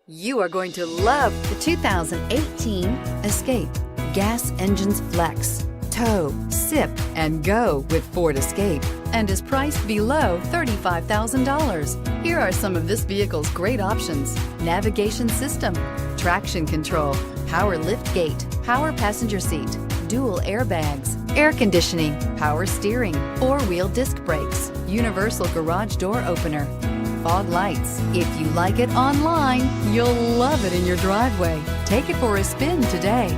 You are going to love the 2018 Escape. Gas engines flex, tow, sip, and go with Ford Escape, and is priced below $35,000. Here are some of this vehicle's great options: navigation system, traction control, power liftgate, power passenger seat, dual airbags, air conditioning, power steering, four-wheel disc brakes, universal garage door opener, fog lights. If you like it online, you'll love it in your driveway. Take it for a spin today.